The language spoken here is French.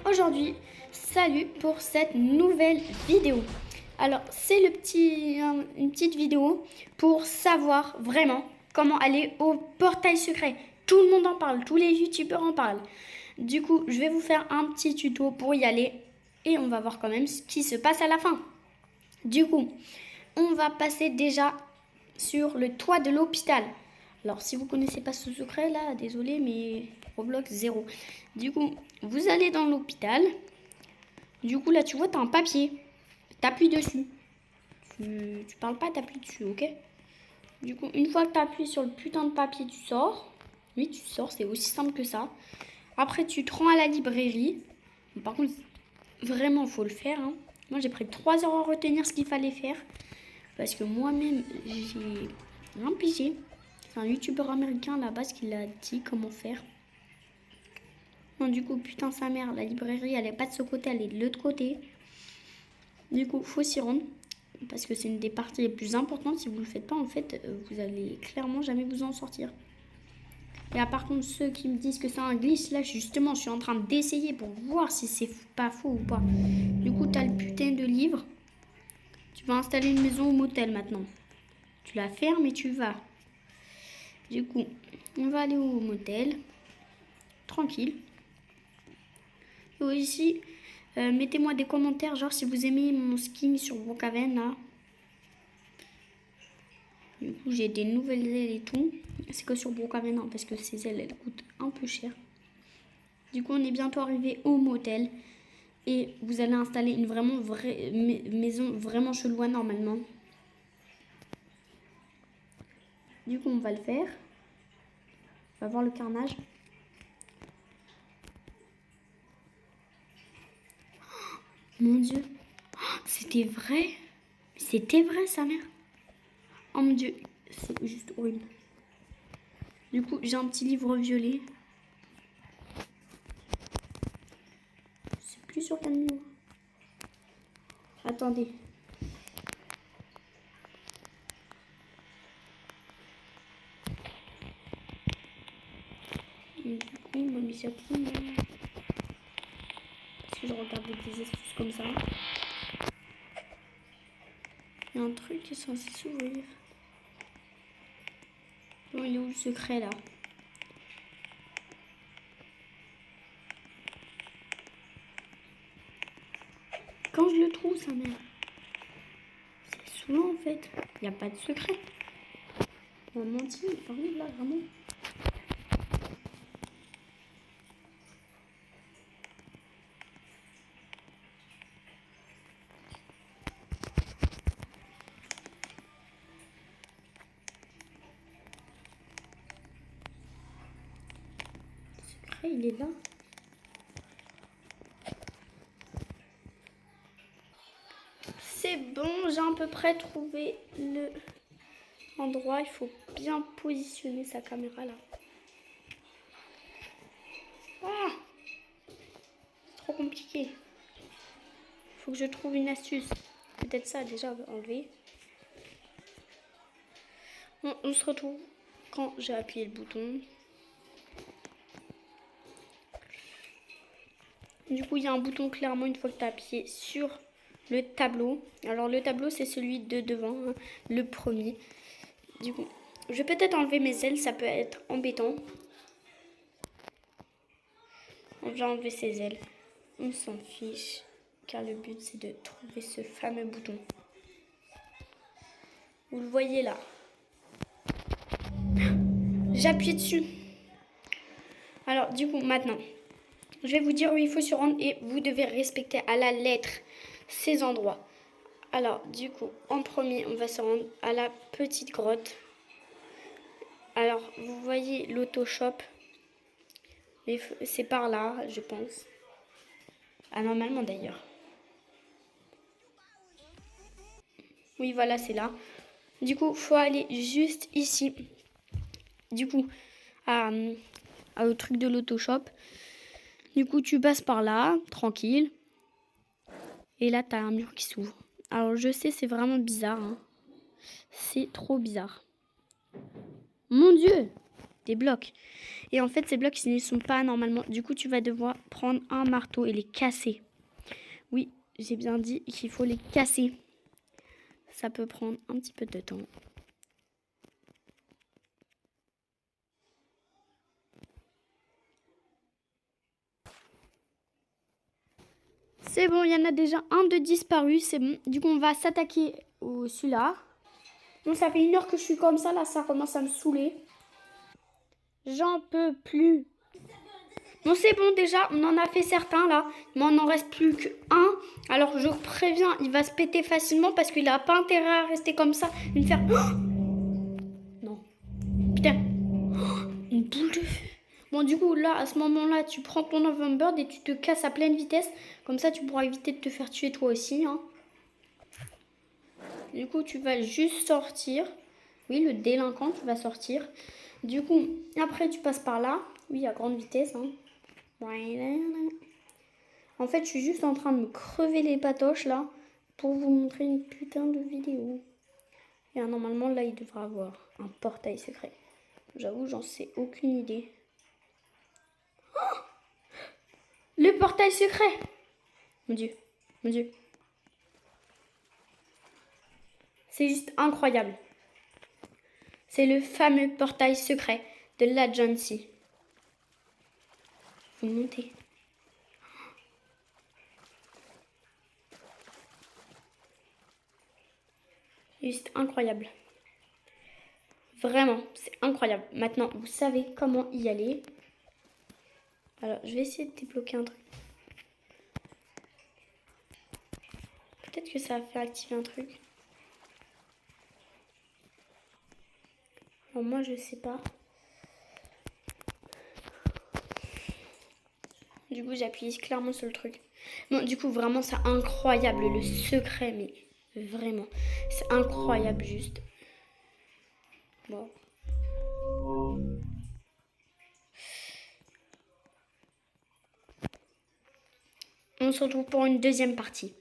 aujourd'hui, salut pour cette nouvelle vidéo. Alors, c'est une petite vidéo pour savoir vraiment comment aller au portail secret. Tout le monde en parle, tous les youtubeurs en parlent. Du coup, je vais vous faire un petit tuto pour y aller et on va voir quand même ce qui se passe à la fin. Du coup, on va passer déjà sur le toit de l'hôpital. Alors, si vous ne connaissez pas ce secret là, désolé, mais Roblox 0. Du coup, vous allez dans l'hôpital. Du coup, là, tu vois, tu as un papier. T'appuies dessus. Tu parles pas, t'appuies dessus, ok? Du coup, une fois que tu appuies sur le putain de papier, tu sors. Oui, tu sors, c'est aussi simple que ça. Après, tu te rends à la librairie. Par contre, vraiment, il faut le faire. Hein. Moi, j'ai pris 3 heures à retenir ce qu'il fallait faire. Parce que moi-même, j'ai rien pigé. C'est un youtubeur américain à la base qui l'a dit comment faire. Non, du coup, putain, sa mère, la librairie, elle est pas de ce côté, elle est de l'autre côté. Du coup, faut s'y rendre. Parce que c'est une des parties les plus importantes. Si vous le faites pas, en fait, vous allez clairement jamais vous en sortir. Et par contre, ceux qui me disent que c'est un glitch, là, justement, je suis en train d'essayer pour voir si c'est pas faux ou pas. Du coup, t'as le putain de livre. Tu vas installer une maison au motel maintenant. Tu la fermes et tu vas. Du coup, on va aller au motel. Tranquille. Et ici, mettez-moi des commentaires, genre si vous aimez mon skin sur Brookhaven, là. Du coup, j'ai des nouvelles ailes et tout. C'est que sur Brookhaven, hein, parce que ces ailes, elles coûtent un peu cher. Du coup, on est bientôt arrivé au motel. Et vous allez installer une vraiment vraie maison vraiment chelou normalement. Du coup, on va le faire. On va voir le carnage. Oh, mon Dieu. Oh, c'était vrai. C'était vrai, sa mère. Oh mon Dieu. C'est juste horrible. Du coup, j'ai un petit livre violet. C'est plus sur quel numéro. Attendez. Et du coup, on m'a mis ça tout. Parce que je regarde des astuces comme ça. Il y a un truc qui est censé s'ouvrir. Bon, il est où le secret là? Quand je le trouve, sa mère. C'est saoulant en fait. Il n'y a pas de secret. On m'a menti, par contre là, vraiment. Le secret, il est là. C'est bon, j'ai à peu près trouvé l'endroit. Il faut bien positionner sa caméra là. Ah, c'est trop compliqué. Il faut que je trouve une astuce. Peut-être ça déjà enlever. Bon, on se retrouve quand j'ai appuyé le bouton. Du coup, il y a un bouton clairement une fois que tu as appuyé sur le tableau. Alors le tableau, c'est celui de devant, hein, le premier. Du coup, je vais peut-être enlever mes ailes, ça peut être embêtant. On va enlever ses ailes. On s'en fiche, car le but c'est de trouver ce fameux bouton. Vous le voyez là. J'appuie dessus. Alors du coup, maintenant, je vais vous dire où il faut se rendre et vous devez respecter à la lettre ces endroits. Alors du coup, en premier, on va se rendre à la petite grotte. Alors, vous voyez l'auto-shop. C'est par là, je pense. Ah, normalement d'ailleurs. Oui, voilà, c'est là. Du coup, faut aller juste ici. Du coup, au truc de l'auto-shop. Du coup, tu passes par là, tranquille. Et là, t'as un mur qui s'ouvre. Alors, je sais, c'est vraiment bizarre. Hein. C'est trop bizarre. Mon Dieu! des blocs. Et en fait, ces blocs, ils ne sont pas normalement. Du coup, tu vas devoir prendre un marteau et les casser. Oui, j'ai bien dit qu'il faut les casser. Ça peut prendre un petit peu de temps. C'est bon, il y en a déjà un de disparu, c'est bon. Du coup, on va s'attaquer au celui-là. Bon, ça fait 1 heure que je suis comme ça, là, ça commence à me saouler. J'en peux plus. Bon, c'est bon, déjà, on en a fait certains, là. Mais on n'en reste plus qu'un. Alors, je préviens, il va se péter facilement parce qu'il n'a pas intérêt à rester comme ça. Et me faire... Oh non. Putain. Oh, une boule de feu. Bon, du coup, là, à ce moment-là, tu prends ton Overbird et tu te casses à pleine vitesse. Comme ça, tu pourras éviter de te faire tuer toi aussi, hein. Du coup, tu vas juste sortir. Oui, le délinquant, tu vas sortir. Du coup, après, tu passes par là. Oui, à grande vitesse, hein. En fait, je suis juste en train de me crever les patoches, là, pour vous montrer une putain de vidéo. Et normalement, là, il devrait avoir un portail secret. J'avoue, j'en sais aucune idée. Oh, le portail secret! Mon Dieu, mon Dieu. C'est juste incroyable. C'est le fameux portail secret de l'Agency. Vous montez. Juste incroyable. Vraiment, c'est incroyable. Maintenant, vous savez comment y aller. Alors, je vais essayer de débloquer un truc. Peut-être que ça va faire activer un truc. Alors, moi, je sais pas. Du coup, j'appuie clairement sur le truc. Bon, du coup, vraiment, c'est incroyable. Le secret, mais vraiment. C'est incroyable, juste. Bon. On se retrouve pour une deuxième partie.